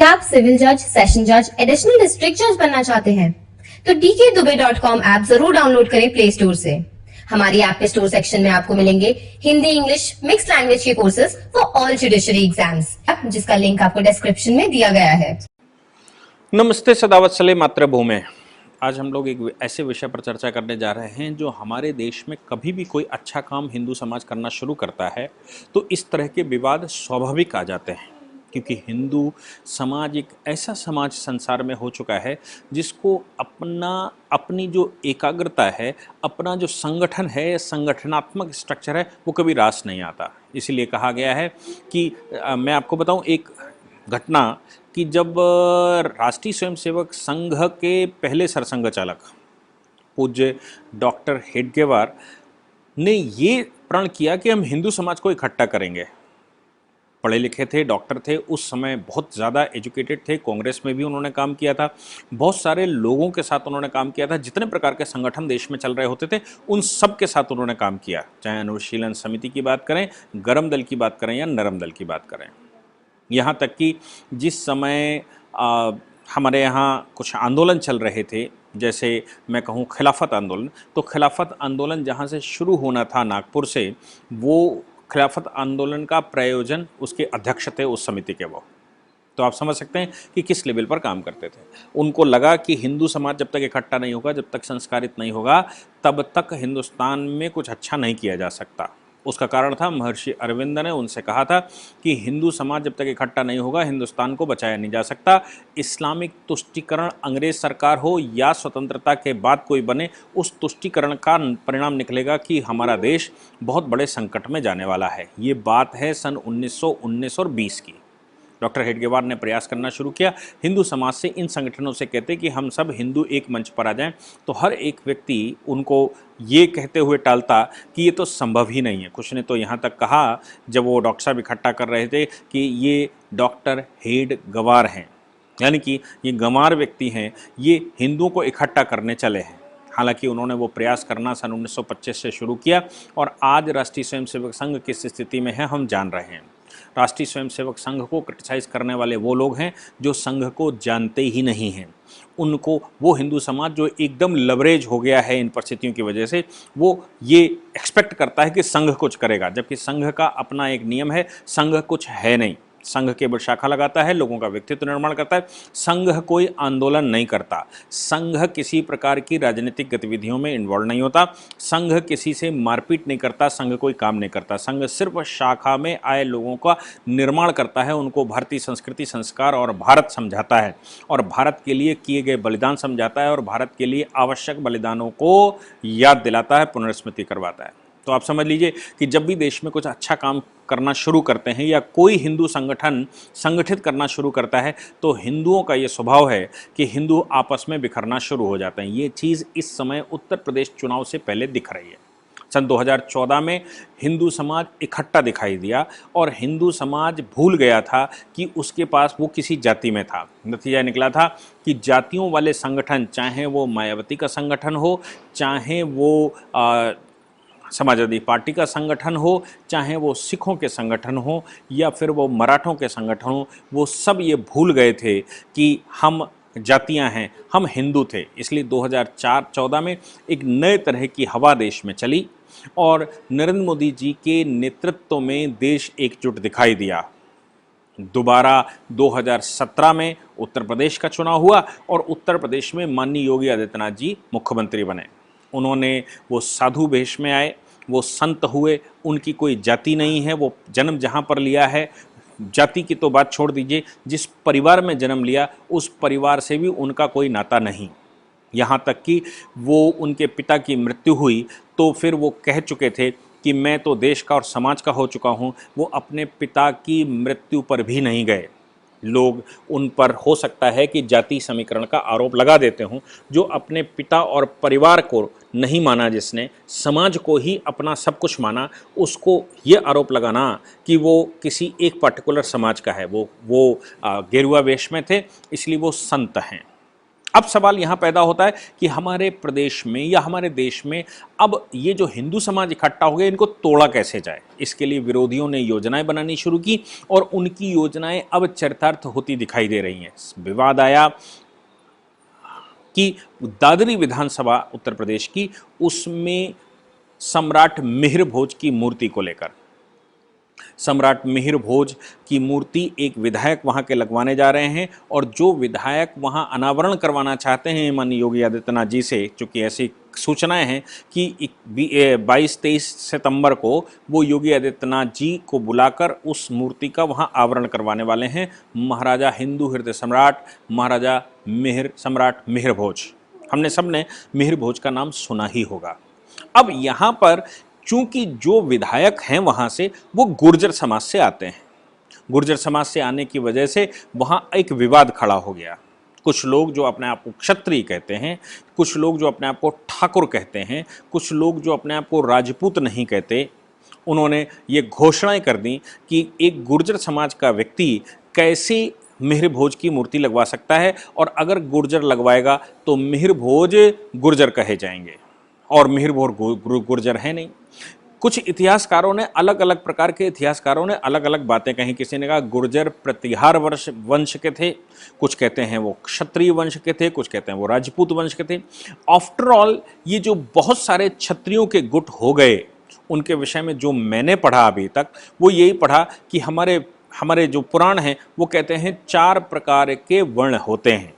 क्या आप सिविल जज, सेशन जज, एडिशनल डिस्ट्रिक्ट जज बनना चाहते हैं? तो dkdubey.com ऐप जरूर डाउनलोड करें प्ले स्टोर से। हमारी ऐप के स्टोर सेक्शन में आपको मिलेंगे हिंदी, इंग्लिश, मिक्स लैंग्वेज के courses for all judiciary exams, जिसका लिंक आपको डिस्क्रिप्शन में दिया गया है। नमस्ते, सदावत सले मातृभूमि। आज हम लोग एक ऐसे विषय पर चर्चा करने जा रहे हैं जो हमारे देश में कभी भी कोई अच्छा काम हिंदू समाज करना शुरू करता है तो इस तरह के विवाद स्वाभाविक आ जाते हैं, क्योंकि हिंदू समाज एक ऐसा समाज संसार में हो चुका है जिसको अपनी जो एकाग्रता है, अपना जो संगठन है, संगठनात्मक स्ट्रक्चर है, वो कभी रास नहीं आता। इसीलिए कहा गया है कि मैं आपको बताऊं एक घटना कि जब राष्ट्रीय स्वयंसेवक संघ के पहले सरसंघ चालक पूज्य डॉक्टर हेडगेवार ने ये प्रण किया कि हम हिंदू समाज को इकट्ठा करेंगे। पढ़े लिखे थे, डॉक्टर थे, उस समय बहुत ज़्यादा एजुकेटेड थे, कांग्रेस में भी उन्होंने काम किया था, बहुत सारे लोगों के साथ उन्होंने काम किया था, जितने प्रकार के संगठन देश में चल रहे होते थे उन सब के साथ उन्होंने काम किया, चाहे अनुशीलन समिति की बात करें, गरम दल की बात करें या नरम दल की बात करें। यहाँ तक कि जिस समय हमारे यहाँ कुछ आंदोलन चल रहे थे, जैसे मैं कहूँ खिलाफत आंदोलन, तो खिलाफत आंदोलन जहाँ से शुरू होना था नागपुर से, वो खिलाफत आंदोलन का प्रायोजन उसके अध्यक्ष थे उस समिति के वो। तो आप समझ सकते हैं कि किस लेवल पर काम करते थे। उनको लगा कि हिंदू समाज जब तक इकट्ठा नहीं होगा, जब तक संस्कारित नहीं होगा, तब तक हिंदुस्तान में कुछ अच्छा नहीं किया जा सकता। उसका कारण था महर्षि अरविंद ने उनसे कहा था कि हिंदू समाज जब तक इकट्ठा नहीं होगा हिंदुस्तान को बचाया नहीं जा सकता। इस्लामिक तुष्टीकरण अंग्रेज सरकार हो या स्वतंत्रता के बाद कोई बने, उस तुष्टीकरण का परिणाम निकलेगा कि हमारा देश बहुत बड़े संकट में जाने वाला है। ये बात है सन 1919 और 20 की। डॉक्टर हेडगेवार ने प्रयास करना शुरू किया, हिंदू समाज से, इन संगठनों से कहते कि हम सब हिंदू एक मंच पर आ जाएं, तो हर एक व्यक्ति उनको ये कहते हुए टालता कि ये तो संभव ही नहीं है। कुछ ने तो यहाँ तक कहा जब वो डॉक्टर साहब इकट्ठा कर रहे थे कि ये डॉक्टर हेडगेवार हैं, यानी कि ये गंवार व्यक्ति हैं, ये हिंदुओं को इकट्ठा करने चले हैं। हालांकि उन्होंने वो प्रयास करना सन 1925 से शुरू किया और आज राष्ट्रीय स्वयंसेवक संघ किस स्थिति में है हम जान रहे हैं। राष्ट्रीय स्वयंसेवक संघ को क्रिटिसाइज करने वाले वो लोग हैं जो संघ को जानते ही नहीं हैं। उनको वो हिंदू समाज जो एकदम लवरेज हो गया है इन परिस्थितियों की वजह से, वो ये एक्सपेक्ट करता है कि संघ कुछ करेगा, जबकि संघ का अपना एक नियम है, संघ कुछ है नहीं। संघ केवल शाखा लगाता है, लोगों का व्यक्तित्व निर्माण करता है। संघ कोई आंदोलन नहीं करता, संघ किसी प्रकार की राजनीतिक गतिविधियों में इन्वॉल्व नहीं होता, संघ किसी से मारपीट नहीं करता, संघ कोई काम नहीं करता। संघ सिर्फ शाखा में आए लोगों का निर्माण करता है, उनको भारतीय संस्कृति, संस्कार और भारत समझाता है और भारत के लिए किए गए बलिदान समझाता है और भारत के लिए आवश्यक बलिदानों को याद दिलाता है, पुनर्स्मृति करवाता है। तो आप समझ लीजिए कि जब भी देश में कुछ अच्छा काम करना शुरू करते हैं या कोई हिंदू संगठन संगठित करना शुरू करता है तो हिंदुओं का ये स्वभाव है कि हिंदू आपस में बिखरना शुरू हो जाते हैं। ये चीज़ इस समय उत्तर प्रदेश चुनाव से पहले दिख रही है। सन 2014 में हिंदू समाज इकट्ठा दिखाई दिया और हिंदू समाज भूल गया था कि उसके पास वो किसी जाति में था। नतीजा निकला था कि जातियों वाले संगठन, चाहे वो मायावती का संगठन हो, चाहे वो समाजवादी पार्टी का संगठन हो, चाहे वो सिखों के संगठन हो या फिर वो मराठों के संगठन हो, वो सब ये भूल गए थे कि हम जातियां हैं, हम हिंदू थे। इसलिए 2014 में एक नए तरह की हवा देश में चली और नरेंद्र मोदी जी के नेतृत्व में देश एकजुट दिखाई दिया। दोबारा 2017 में उत्तर प्रदेश का चुनाव हुआ और उत्तर प्रदेश में माननीय योगी आदित्यनाथ जी मुख्यमंत्री बने। उन्होंने वो साधु वेश में आए, वो संत हुए, उनकी कोई जाति नहीं है, वो जन्म जहाँ पर लिया है, जाति की तो बात छोड़ दीजिए, जिस परिवार में जन्म लिया उस परिवार से भी उनका कोई नाता नहीं। यहाँ तक कि वो उनके पिता की मृत्यु हुई तो फिर वो कह चुके थे कि मैं तो देश का और समाज का हो चुका हूँ। वो अपने पिता की मृत्यु पर भी नहीं गए। लोग उन पर हो सकता है कि जाति समीकरण का आरोप लगा देते हों, जो अपने पिता और परिवार को नहीं माना, जिसने समाज को ही अपना सब कुछ माना, उसको ये आरोप लगाना कि वो किसी एक पर्टिकुलर समाज का है। वो गेरुआ वेश में थे इसलिए वो संत हैं। अब सवाल यहाँ पैदा होता है कि हमारे प्रदेश में या हमारे देश में अब ये जो हिंदू समाज इकट्ठा हो गया, इनको तोड़ा कैसे जाए। इसके लिए विरोधियों ने योजनाएं बनानी शुरू की और उनकी योजनाएं अब चरितार्थ होती दिखाई दे रही हैं। विवाद आया कि दादरी विधानसभा उत्तर प्रदेश की, उसमें सम्राट मिहिर भोज की मूर्ति को लेकर, सम्राट मिहिर भोज की मूर्ति एक विधायक वहां के लगवाने जा रहे हैं और जो विधायक वहां अनावरण करवाना चाहते हैं माननीय योगी आदित्यनाथ जी से, चूंकि ऐसी सूचनाएं हैं कि 22-23 सितंबर को वो योगी आदित्यनाथ जी को बुलाकर उस मूर्ति का वहां आवरण करवाने वाले हैं। महाराजा हिंदू हृदय सम्राट महाराजा सम्राट मिहिर भोज, हमने सबने मिहिर भोज का नाम सुना ही होगा। अब यहाँ पर चूंकि जो विधायक हैं वहां से वो गुर्जर समाज से आते हैं, गुर्जर समाज से आने की वजह से वहां एक विवाद खड़ा हो गया। कुछ लोग जो अपने आप को क्षत्रिय कहते हैं, कुछ लोग जो अपने आप को ठाकुर कहते हैं, कुछ लोग जो अपने आप को राजपूत नहीं कहते, उन्होंने ये घोषणाएं कर दी कि एक गुर्जर समाज का व्यक्ति कैसे मिहिर भोज की मूर्ति लगवा सकता है और अगर गुर्जर लगवाएगा तो मिहिर भोज गुर्जर कहे जाएंगे और मिहिर भोज गुर्जर है नहीं। कुछ इतिहासकारों ने अलग अलग प्रकार के इतिहासकारों ने अलग अलग बातें कही। किसी ने कहा गुर्जर प्रतिहार वंश के थे, कुछ कहते हैं वो क्षत्रिय वंश के थे, कुछ कहते हैं वो राजपूत वंश के थे। आफ्टर ऑल ये जो बहुत सारे क्षत्रियों के गुट हो गए, उनके विषय में जो मैंने पढ़ा अभी तक वो यही पढ़ा कि हमारे जो पुराण हैं वो कहते हैं 4 प्रकार के वर्ण होते हैं।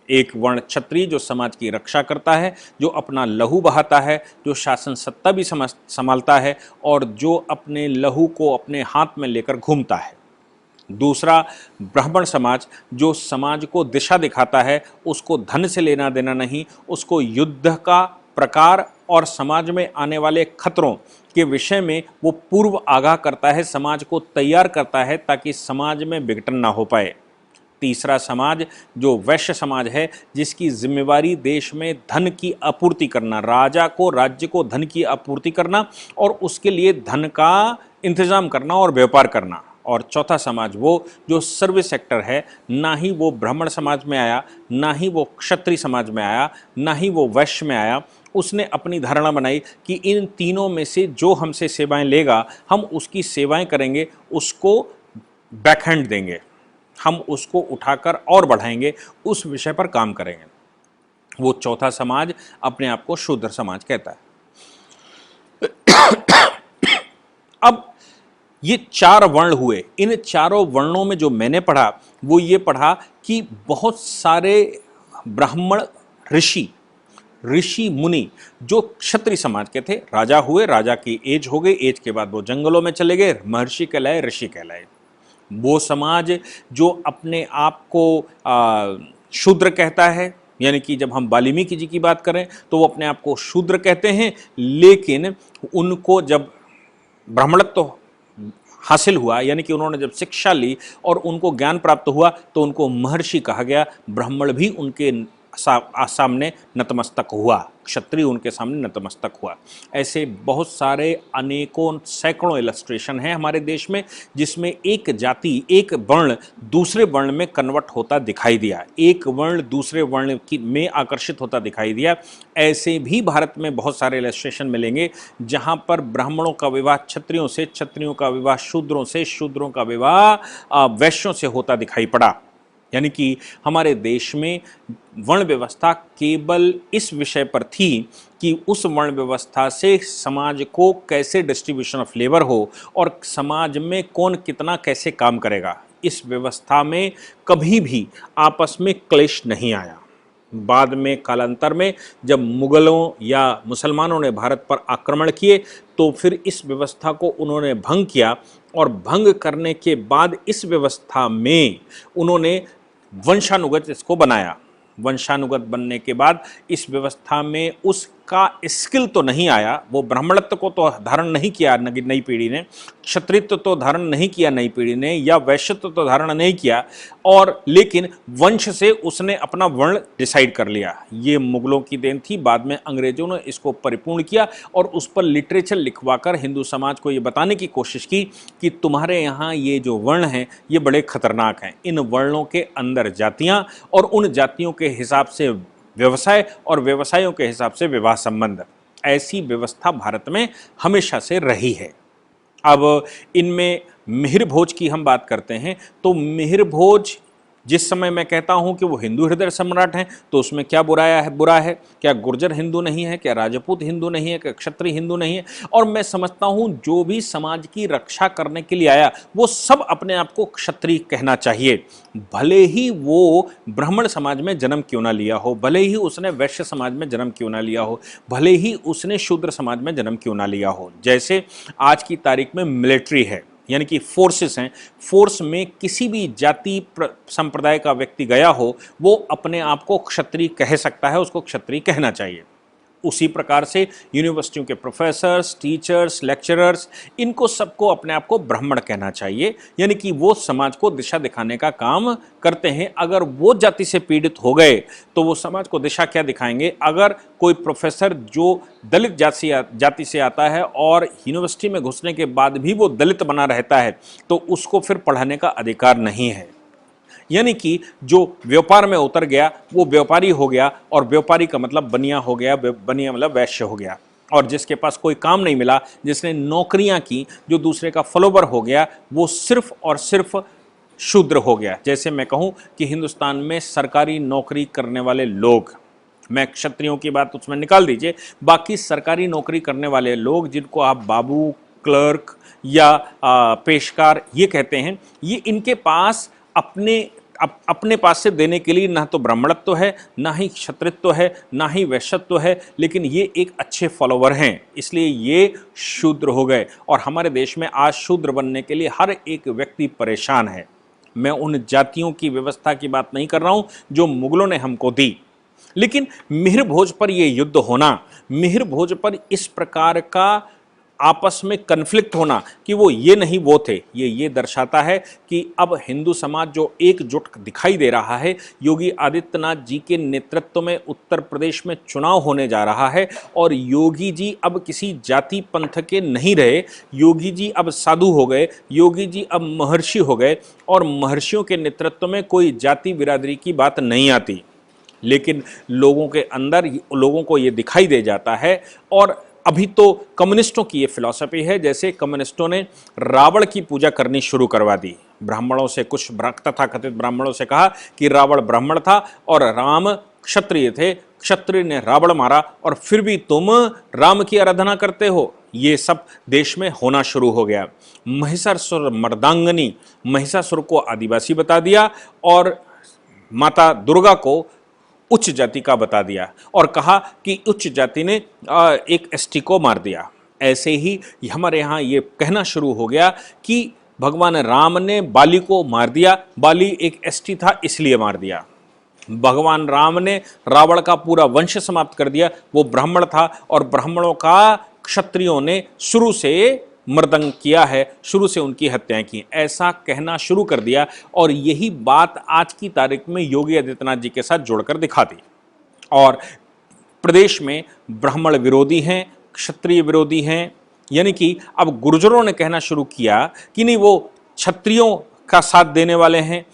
एक वर्ण क्षत्रिय जो समाज की रक्षा करता है, जो अपना लहू बहाता है, जो शासन सत्ता भी संभालता है और जो अपने लहू को अपने हाथ में लेकर घूमता है। दूसरा ब्राह्मण समाज, जो समाज को दिशा दिखाता है, उसको धन से लेना देना नहीं, उसको युद्ध का प्रकार और समाज में आने वाले खतरों के विषय में वो पूर्व आगाह करता है, समाज को तैयार करता है ताकि समाज में विघटन ना हो पाए। तीसरा समाज जो वैश्य समाज है, जिसकी जिम्मेवारी देश में धन की आपूर्ति करना, राजा को राज्य को धन की आपूर्ति करना और उसके लिए धन का इंतजाम करना और व्यापार करना। और चौथा समाज वो जो सर्विस सेक्टर है, ना ही वो ब्राह्मण समाज में आया, ना ही वो क्षत्रिय समाज में आया, ना ही वो वैश्य में आया। उसने अपनी धारणा बनाई कि इन तीनों में से जो हमसे सेवाएं लेगा हम उसकी सेवाएं करेंगे, उसको बैकहैंड देंगे, हम उसको उठाकर और बढ़ाएंगे, उस विषय पर काम करेंगे। वो चौथा समाज अपने आप को शूद्र समाज कहता है। अब ये 4 वर्ण हुए। इन चारों वर्णों में जो मैंने पढ़ा वो ये पढ़ा कि बहुत सारे ब्राह्मण ऋषि मुनि जो क्षत्रिय समाज के थे, राजा हुए, राजा की एज हो गई, एज के बाद वो जंगलों में चले गए, महर्षि कहलाए, ऋषि कहलाए। वो समाज जो अपने आप को शूद्र कहता है, यानी कि जब हम वाल्मीकि जी की बात करें तो वो अपने आप को शूद्र कहते हैं, लेकिन उनको जब ब्राह्मणत्व हासिल हुआ, यानी कि उन्होंने जब शिक्षा ली और उनको ज्ञान प्राप्त हुआ तो उनको महर्षि कहा गया। ब्राह्मण भी उनके सामने नतमस्तक हुआ, क्षत्रिय उनके सामने नतमस्तक हुआ। ऐसे बहुत सारे अनेकों सैकड़ों इलस्ट्रेशन हैं हमारे देश में, जिसमें एक जाति, एक वर्ण दूसरे वर्ण में कन्वर्ट होता दिखाई दिया, एक वर्ण दूसरे वर्ण में आकर्षित होता दिखाई दिया। ऐसे भी भारत में बहुत सारे इलस्ट्रेशन मिलेंगे जहां पर ब्राह्मणों का विवाह क्षत्रियों से, क्षत्रियों का विवाह शूद्रों से, शूद्रों का विवाह वैश्यों से होता दिखाई पड़ा। यानी कि हमारे देश में वर्ण व्यवस्था केवल इस विषय पर थी कि उस वर्ण व्यवस्था से समाज को कैसे डिस्ट्रीब्यूशन ऑफ लेबर हो और समाज में कौन कितना कैसे काम करेगा। इस व्यवस्था में कभी भी आपस में क्लेश नहीं आया। बाद में कालांतर में जब मुगलों या मुसलमानों ने भारत पर आक्रमण किए तो फिर इस व्यवस्था को उन्होंने भंग किया और भंग करने के बाद इस व्यवस्था में उन्होंने वंशानुगत इसको बनाया। वंशानुगत बनने के बाद इस व्यवस्था में उस का स्किल तो नहीं आया, वो ब्राह्मणत्व को तो धारण नहीं किया नई पीढ़ी ने, क्षत्रित्व तो धारण नहीं किया नई पीढ़ी ने, या वैश्यत्व तो धारण नहीं किया, और लेकिन वंश से उसने अपना वर्ण डिसाइड कर लिया। ये मुगलों की देन थी, बाद में अंग्रेजों ने इसको परिपूर्ण किया और उस पर लिटरेचर लिखवाकर हिंदू समाज को ये बताने की कोशिश की कि तुम्हारे यहाँ ये जो वर्ण हैं ये बड़े खतरनाक हैं। इन वर्णों के अंदर जातियाँ और उन जातियों के हिसाब से व्यवसाय और व्यवसायों के हिसाब से विवाह संबंध, ऐसी व्यवस्था भारत में हमेशा से रही है। अब इनमें मिहिर भोज की हम बात करते हैं तो मिहिर भोज, जिस समय मैं कहता हूं कि वो हिंदू हृदय सम्राट हैं, तो उसमें क्या बुरा है? क्या गुर्जर हिंदू नहीं है? क्या राजपूत हिंदू नहीं है? क्या क्षत्रिय हिंदू नहीं है? और मैं समझता हूं जो भी समाज की रक्षा करने के लिए आया वो सब अपने आप को क्षत्रिय कहना चाहिए, भले ही वो ब्राह्मण समाज में जन्म क्यों ना लिया हो, भले ही उसने वैश्य समाज में जन्म क्यों ना लिया हो, भले ही उसने शूद्र समाज में जन्म क्यों ना लिया हो। जैसे आज की तारीख में मिलिट्री है, यानी कि फोर्सेस हैं, फोर्स में किसी भी जाति संप्रदाय का व्यक्ति गया हो वो अपने आप को क्षत्रिय कह सकता है, उसको क्षत्रिय कहना चाहिए। उसी प्रकार से यूनिवर्सिटियों के प्रोफेसर्स, टीचर्स, लेक्चरर्स, इनको सबको अपने आप को ब्राह्मण कहना चाहिए, यानी कि वो समाज को दिशा दिखाने का काम करते हैं। अगर वो जाति से पीड़ित हो गए तो वो समाज को दिशा क्या दिखाएंगे? अगर कोई प्रोफेसर जो दलित जाति से आता है और यूनिवर्सिटी में घुसने के बाद भी वो दलित बना रहता है तो उसको फिर पढ़ाने का अधिकार नहीं है। यानी कि जो व्यापार में उतर गया वो व्यापारी हो गया, और व्यापारी का मतलब बनिया हो गया, बनिया मतलब वैश्य हो गया। और जिसके पास कोई काम नहीं मिला, जिसने नौकरियां की, जो दूसरे का फॉलोवर हो गया, वो सिर्फ और सिर्फ शूद्र हो गया। जैसे मैं कहूं कि हिंदुस्तान में सरकारी नौकरी करने वाले लोग, मैं क्षत्रियों की बात उसमें निकाल दीजिए, बाकी सरकारी नौकरी करने वाले लोग जिनको आप बाबू, क्लर्क या पेशकार ये कहते हैं, ये इनके पास अपने पास से देने के लिए ना तो ब्राह्मणत्व है, ना ही क्षत्रित्व है, ना ही वैश्यत्व है, लेकिन ये एक अच्छे फॉलोवर हैं, इसलिए ये शूद्र हो गए। और हमारे देश में आज शूद्र बनने के लिए हर एक व्यक्ति परेशान है। मैं उन जातियों की व्यवस्था की बात नहीं कर रहा हूं जो मुगलों ने हमको दी, लेकिन मिहिर भोज पर यह युद्ध होना, मिहिर भोज पर इस प्रकार का आपस में कन्फ्लिक्ट होना कि वो ये नहीं वो थे, ये दर्शाता है कि अब हिंदू समाज जो एकजुट दिखाई दे रहा है। योगी आदित्यनाथ जी के नेतृत्व में उत्तर प्रदेश में चुनाव होने जा रहा है और योगी जी अब किसी जाति पंथ के नहीं रहे, योगी जी अब साधु हो गए, योगी जी अब महर्षि हो गए, और महर्षियों के नेतृत्व में कोई जाति बिरादरी की बात नहीं आती। लेकिन लोगों के अंदर लोगों को ये दिखाई दे जाता है। और अभी तो कम्युनिस्टों की ये फिलॉसफी है, जैसे कम्युनिस्टों ने रावण की पूजा करनी शुरू करवा दी। ब्राह्मणों से, कुछ तथाकथित ब्राह्मणों से कहा कि रावण ब्राह्मण था और राम क्षत्रिय थे, क्षत्रिय ने रावण मारा और फिर भी तुम राम की आराधना करते हो। ये सब देश में होना शुरू हो गया। महिषासुर मर्दांगनी, महिषासुर को आदिवासी बता दिया और माता दुर्गा को उच्च जाति का बता दिया और कहा कि उच्च जाति ने एक एसटी को मार दिया। ऐसे ही हमारे यहाँ ये कहना शुरू हो गया कि भगवान राम ने बाली को मार दिया, बाली एक एसटी था इसलिए मार दिया। भगवान राम ने रावण का पूरा वंश समाप्त कर दिया, वो ब्राह्मण था और ब्राह्मणों का क्षत्रियों ने शुरू से मर्दंग किया है, शुरू से उनकी हत्याएं की, ऐसा कहना शुरू कर दिया। और यही बात आज की तारीख में योगी आदित्यनाथ जी के साथ जोड़कर दिखा दी। और प्रदेश में ब्राह्मण विरोधी हैं, क्षत्रिय विरोधी हैं, यानी कि अब गुर्जरों ने कहना शुरू किया कि नहीं वो क्षत्रियों का साथ देने वाले हैं।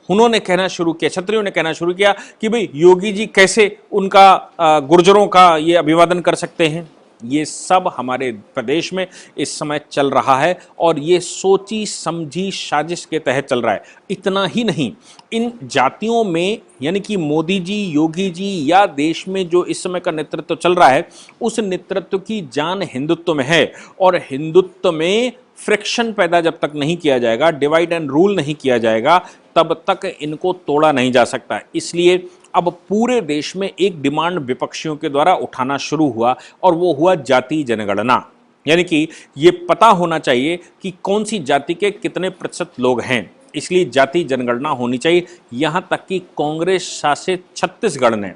उन्होंने कहना शुरू किया, क्षत्रियों ने कहना शुरू किया कि भाई योगी जी कैसे उनका गुर्जरों का ये अभिवादन कर सकते हैं। ये सब हमारे प्रदेश में इस समय चल रहा है और ये सोची समझी साजिश के तहत चल रहा है। इतना ही नहीं, इन जातियों में यानी कि मोदी जी, योगी जी या देश में जो इस समय का नेतृत्व चल रहा है, उस नेतृत्व की जान हिंदुत्व में है। और हिंदुत्व में फ्रिक्शन पैदा जब तक नहीं किया जाएगा, डिवाइड एंड रूल नहीं किया जाएगा, तब तक इनको तोड़ा नहीं जा सकता। इसलिए अब पूरे देश में एक डिमांड विपक्षियों के द्वारा उठाना शुरू हुआ और वो हुआ जाति जनगणना। यानी कि ये पता होना चाहिए कि कौन सी जाति के कितने प्रतिशत लोग हैं। इसलिए जाति जनगणना होनी चाहिए। यहाँ तक कि कांग्रेस शासित छत्तीसगढ़ ने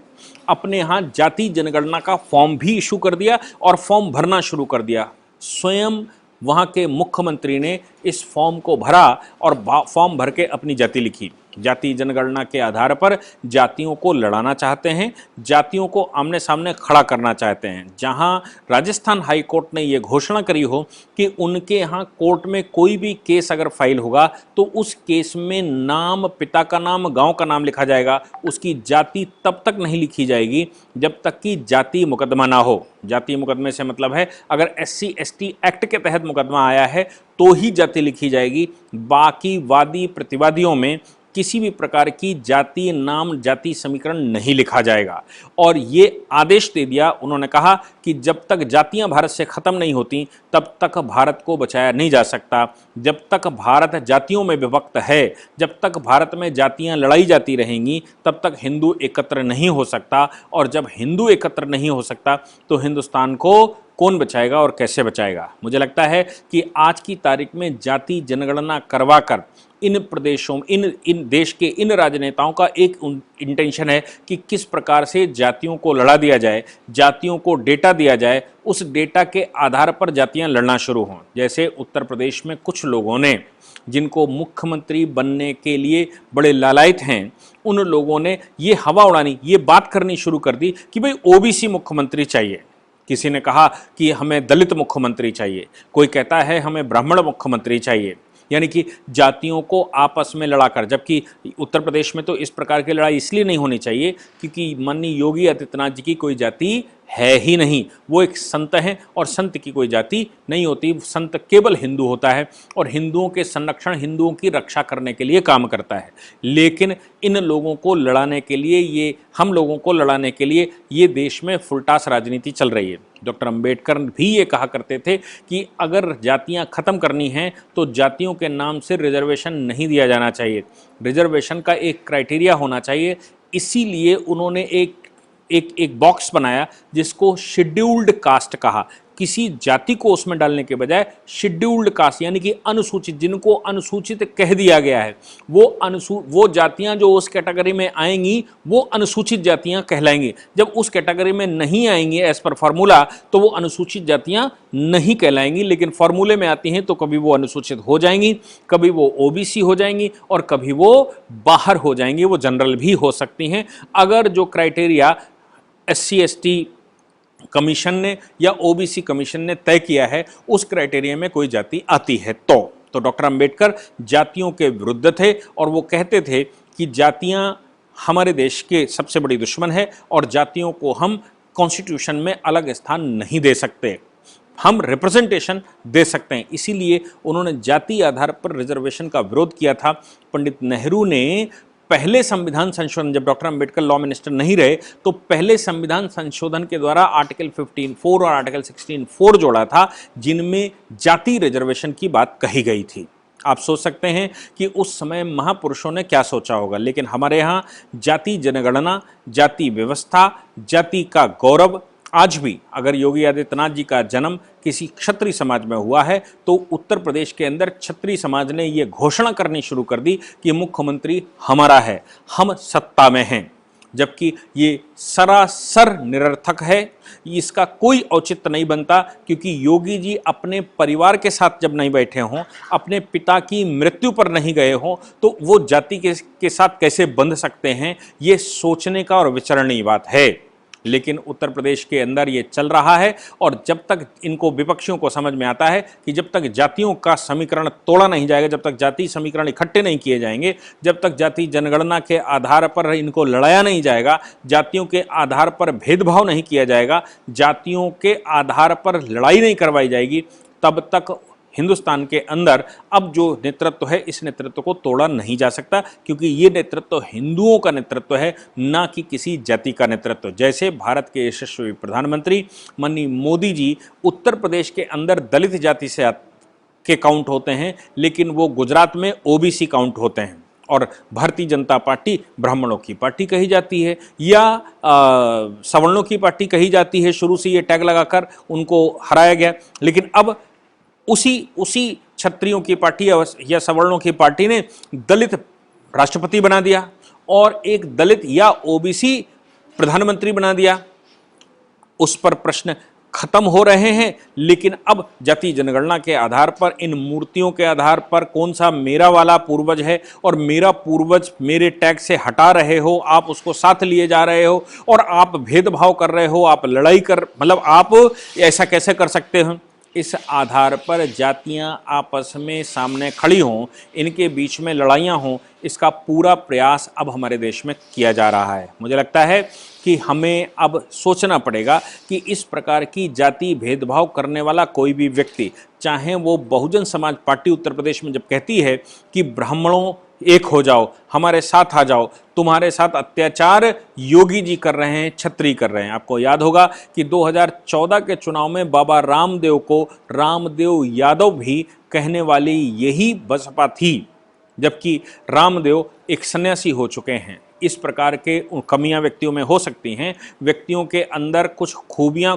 अपने यहाँ जाति जनगणना का फॉर्म भी इशू कर दिया और फॉर्म भरना शुरू कर दिया। स्वयं वहाँ के मुख्यमंत्री ने इस फॉर्म को भरा और फॉर्म भर के अपनी जाति लिखी। जाति जनगणना के आधार पर जातियों को लड़ाना चाहते हैं, जातियों को आमने सामने खड़ा करना चाहते हैं। जहां राजस्थान हाई कोर्ट ने ये घोषणा करी हो कि उनके यहाँ कोर्ट में कोई भी केस अगर फाइल होगा तो उस केस में नाम, पिता का नाम, गांव का नाम लिखा जाएगा, उसकी जाति तब तक नहीं लिखी जाएगी जब तक कि जाति मुकदमा ना हो। जाति मुकदमे से मतलब है अगर SC/ST एक्ट के तहत मुकदमा आया है तो ही जाति लिखी जाएगी। बाकी वादी प्रतिवादियों में किसी भी प्रकार की जाति नाम, जाति समीकरण नहीं लिखा जाएगा। और ये आदेश दे दिया, उन्होंने कहा कि जब तक जातियां भारत से खत्म नहीं होती तब तक भारत को बचाया नहीं जा सकता। जब तक भारत जातियों में विभक्त है, जब तक भारत में जातियां लड़ाई जाती रहेंगी, तब तक हिंदू एकत्र नहीं हो सकता। और जब हिंदू एकत्र नहीं हो सकता तो हिंदुस्तान को कौन बचाएगा और कैसे बचाएगा। मुझे लगता है कि आज की तारीख में जाति जनगणना करवाकर इन प्रदेशों, इन देश के इन राजनेताओं का एक इंटेंशन है कि किस प्रकार से जातियों को लड़ा दिया जाए, जातियों को डेटा दिया जाए, उस डेटा के आधार पर जातियां लड़ना शुरू हों। जैसे उत्तर प्रदेश में कुछ लोगों ने, जिनको मुख्यमंत्री बनने के लिए बड़े लालायित हैं, उन लोगों ने ये हवा उड़ानी, ये बात करनी शुरू कर दी कि भाई OBC मुख्यमंत्री चाहिए। किसी ने कहा कि हमें दलित मुख्यमंत्री चाहिए, कोई कहता है हमें ब्राह्मण मुख्यमंत्री चाहिए। यानी कि जातियों को आपस में लड़ाकर, जबकि उत्तर प्रदेश में तो इस प्रकार की लड़ाई इसलिए नहीं होनी चाहिए क्योंकि माननीय योगी आदित्यनाथ जी की कोई जाति है ही नहीं। वो एक संत हैं और संत की कोई जाति नहीं होती। संत केवल हिंदू होता है और हिंदुओं के संरक्षण, हिंदुओं की रक्षा करने के लिए काम करता है। लेकिन इन लोगों को लड़ाने के लिए, ये हम लोगों को लड़ाने के लिए ये देश में फुलटास राजनीति चल रही है। डॉक्टर अंबेडकर भी ये कहा करते थे कि अगर जातियां खत्म करनी हैं तो जातियों के नाम से रिजर्वेशन नहीं दिया जाना चाहिए, रिजर्वेशन का एक क्राइटेरिया होना चाहिए। इसीलिए उन्होंने एक बॉक्स बनाया जिसको शेड्यूल्ड कास्ट कहा। किसी जाति को उसमें डालने के बजाय शेड्यूल्ड कास्ट यानी कि अनुसूचित, जिनको अनुसूचित कह दिया गया है, वो जातियां जो उस कैटेगरी में आएंगी वो अनुसूचित जातियां कहलाएंगी। जब उस कैटेगरी में नहीं आएंगी एज पर फार्मूला तो वो अनुसूचित जातियां नहीं कहलाएंगी। लेकिन फार्मूले में आती हैं तो कभी वो अनुसूचित हो जाएंगी, कभी वो OBC हो जाएंगी और कभी वो बाहर हो जाएंगी, वो जनरल भी हो सकती हैं। अगर जो क्राइटेरिया SC/ST कमीशन ने या OBC कमीशन ने तय किया है उस क्राइटेरिया में कोई जाति आती है तो डॉक्टर अंबेडकर जातियों के विरुद्ध थे और वो कहते थे कि जातियां हमारे देश के सबसे बड़ी दुश्मन है और जातियों को हम कॉन्स्टिट्यूशन में अलग स्थान नहीं दे सकते, हम रिप्रेजेंटेशन दे सकते हैं। इसीलिए उन्होंने जाति आधार पर रिजर्वेशन का विरोध किया था। पंडित नेहरू ने पहले संविधान संशोधन, जब डॉक्टर अंबेडकर लॉ मिनिस्टर नहीं रहे तो पहले संविधान संशोधन के द्वारा आर्टिकल 15(4) और आर्टिकल 16(4) जोड़ा था, जिनमें जाति रिजर्वेशन की बात कही गई थी। आप सोच सकते हैं कि उस समय महापुरुषों ने क्या सोचा होगा। लेकिन हमारे यहाँ जाति जनगणना, जाति व्यवस्था, जाति का गौरव, आज भी अगर योगी आदित्यनाथ जी का जन्म किसी क्षत्रिय समाज में हुआ है तो उत्तर प्रदेश के अंदर क्षत्रिय समाज ने ये घोषणा करनी शुरू कर दी कि मुख्यमंत्री हमारा है, हम सत्ता में हैं। जबकि ये सरासर निरर्थक है, इसका कोई औचित्य नहीं बनता क्योंकि योगी जी अपने परिवार के साथ जब नहीं बैठे हों, अपने पिता की मृत्यु पर नहीं गए हों तो वो जाति के साथ कैसे बंध सकते हैं, ये सोचने का और विचरणीय बात है। लेकिन उत्तर प्रदेश के अंदर ये चल रहा है और जब तक इनको, विपक्षियों को समझ में आता है कि जब तक जातियों का समीकरण तोड़ा नहीं जाएगा, जब तक जाति समीकरण इकट्ठे नहीं किए जाएंगे, जब तक जाति जनगणना के आधार पर इनको लड़ाया नहीं जाएगा, जातियों के आधार पर भेदभाव नहीं किया जाएगा, जातियों के आधार पर लड़ाई नहीं करवाई जाएगी, तब तक हिंदुस्तान के अंदर अब जो नेतृत्व है इस नेतृत्व को तोड़ा नहीं जा सकता क्योंकि ये नेतृत्व हिंदुओं का नेतृत्व है, ना कि किसी जाति का नेतृत्व। जैसे भारत के यशस्वी प्रधानमंत्री माननीय मोदी जी उत्तर प्रदेश के अंदर दलित जाति से के काउंट होते हैं, लेकिन वो गुजरात में OBC काउंट होते हैं और भारतीय जनता पार्टी ब्राह्मणों की पार्टी कही जाती है या सवर्णों की पार्टी कही जाती है। शुरू से ये टैग लगाकर उनको हराया गया, लेकिन अब उसी क्षत्रियों की पार्टी या सवर्णों की पार्टी ने दलित राष्ट्रपति बना दिया और एक दलित या ओबीसी प्रधानमंत्री बना दिया। उस पर प्रश्न खत्म हो रहे हैं, लेकिन अब जाति जनगणना के आधार पर, इन मूर्तियों के आधार पर कौन सा मेरा वाला पूर्वज है और मेरा पूर्वज मेरे टैग से हटा रहे हो, आप उसको साथ लिए जा रहे हो और आप भेदभाव कर रहे हो, आप लड़ाई कर, मतलब आप ऐसा कैसे कर सकते हो। इस आधार पर जातियां आपस में सामने खड़ी हों, इनके बीच में लड़ाइयां हों, इसका पूरा प्रयास अब हमारे देश में किया जा रहा है। मुझे लगता है कि हमें अब सोचना पड़ेगा कि इस प्रकार की जाति भेदभाव करने वाला कोई भी व्यक्ति, चाहे वो बहुजन समाज पार्टी उत्तर प्रदेश में जब कहती है कि ब्राह्मणों एक हो जाओ, हमारे साथ आ जाओ, तुम्हारे साथ अत्याचार योगी जी कर रहे हैं, छत्री कर रहे हैं। आपको याद होगा कि 2014 के चुनाव में बाबा रामदेव को रामदेव यादव भी कहने वाली यही बसपा थी, जबकि रामदेव एक सन्यासी हो चुके हैं। इस प्रकार के कमियां व्यक्तियों में हो सकती हैं, व्यक्तियों के अंदर कुछ खूबियां,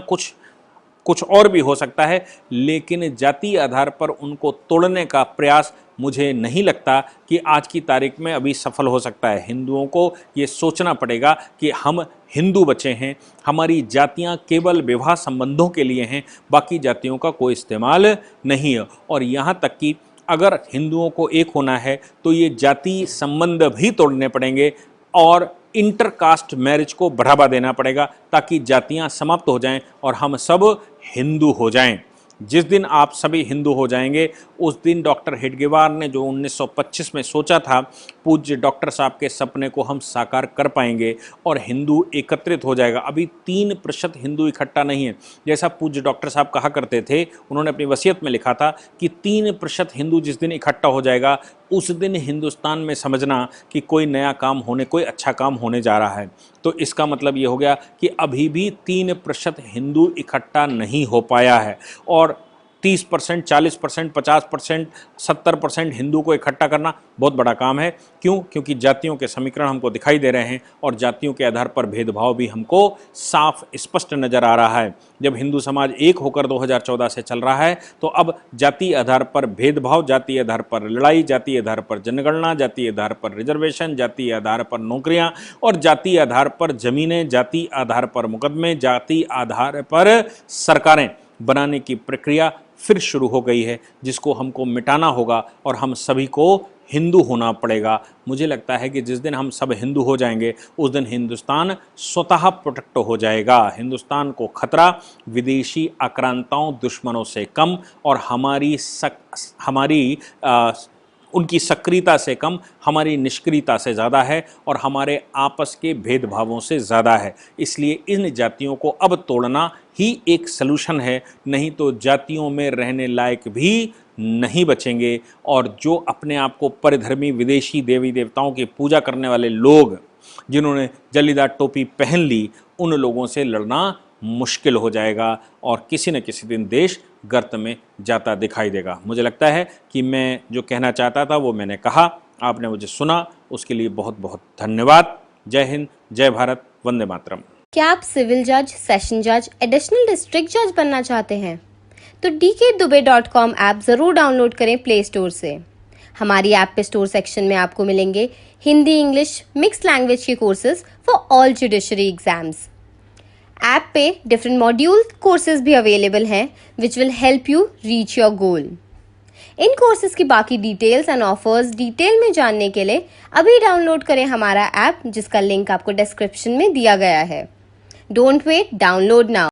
कुछ और भी हो सकता है, लेकिन जाति आधार पर उनको तोड़ने का प्रयास मुझे नहीं लगता कि आज की तारीख में अभी सफल हो सकता है। हिंदुओं को ये सोचना पड़ेगा कि हम हिंदू बचे हैं, हमारी जातियां केवल विवाह संबंधों के लिए हैं, बाकी जातियों का कोई इस्तेमाल नहीं है। और यहाँ तक कि अगर हिंदुओं को एक होना है तो ये जाति संबंध भी तोड़ने पड़ेंगे और इंटरकास्ट मैरिज को बढ़ावा देना पड़ेगा, ताकि जातियां समाप्त हो जाएं और हम सब हिंदू हो जाएं। जिस दिन आप सभी हिंदू हो जाएंगे, उस दिन डॉक्टर हेडगेवार ने जो 1925 में सोचा था, पूज्य डॉक्टर साहब के सपने को हम साकार कर पाएंगे और हिंदू एकत्रित हो जाएगा। अभी 3% हिंदू इकट्ठा नहीं है। जैसा पूज्य डॉक्टर साहब कहा करते थे, उन्होंने अपनी वसीयत में लिखा था कि 3% हिंदू जिस दिन इकट्ठा हो जाएगा, उस दिन हिंदुस्तान में समझना कि कोई नया काम होने, कोई अच्छा काम होने जा रहा है। तो इसका मतलब ये हो गया कि अभी भी 3% हिंदू इकट्ठा नहीं हो पाया है और 30%, 40%, 50%, 70% हिंदू को इकट्ठा करना बहुत बड़ा काम है। क्यों? क्योंकि जातियों के समीकरण हमको दिखाई दे रहे हैं और जातियों के आधार पर भेदभाव भी हमको साफ स्पष्ट नजर आ रहा है। जब हिंदू समाज एक होकर 2014 से चल रहा है, तो अब जाति आधार पर भेदभाव, जाति आधार पर लड़ाई, जाति आधार पर जनगणना, जाति आधार पर रिजर्वेशन, जाति आधार पर नौकरियां और जाति आधार पर जमीनें, जाति आधार पर मुकदमे, जाति आधार पर सरकारें बनाने की प्रक्रिया फिर शुरू हो गई है, जिसको हमको मिटाना होगा और हम सभी को हिंदू होना पड़ेगा। मुझे लगता है कि जिस दिन हम सब हिंदू हो जाएंगे, उस दिन हिंदुस्तान स्वतः प्रोटेक्ट हो जाएगा। हिंदुस्तान को खतरा विदेशी आक्रांताओं, दुश्मनों से कम और उनकी सक्रियता से कम, हमारी निष्क्रियता से ज़्यादा है और हमारे आपस के भेदभावों से ज़्यादा है। इसलिए इन जातियों को अब तोड़ना ही एक सलूशन है, नहीं तो जातियों में रहने लायक भी नहीं बचेंगे। और जो अपने आप को परिधर्मी विदेशी देवी देवताओं की पूजा करने वाले लोग, जिन्होंने जलीदार टोपी पहन ली, उन लोगों से लड़ना मुश्किल हो जाएगा और किसी न किसी दिन देश गर्त में जाता दिखाई देगा। मुझे लगता है कि मैं जो कहना चाहता था वो मैंने कहा, आपने मुझे सुना, उसके लिए बहुत बहुत धन्यवाद। जय हिंद, जय भारत, वंदे मातरम। क्या आप सिविल जज, सेशन जज, एडिशनल डिस्ट्रिक्ट जज बनना चाहते हैं? तो dkdubey.com ऐप जरूर डाउनलोड करें प्ले स्टोर से। हमारी ऐप पे स्टोर सेक्शन में आपको मिलेंगे हिंदी, इंग्लिश, मिक्स लैंग्वेज के courses for all judiciary exams. App पे डिफरेंट मॉड्यूल कोर्सेज भी अवेलेबल हैं which will help you reach your goal. In courses की बाकी डिटेल्स एंड ऑफर्स डिटेल में जानने के लिए अभी डाउनलोड करें हमारा ऐप, जिसका लिंक आपको डिस्क्रिप्शन में दिया गया है। Don't wait, download now.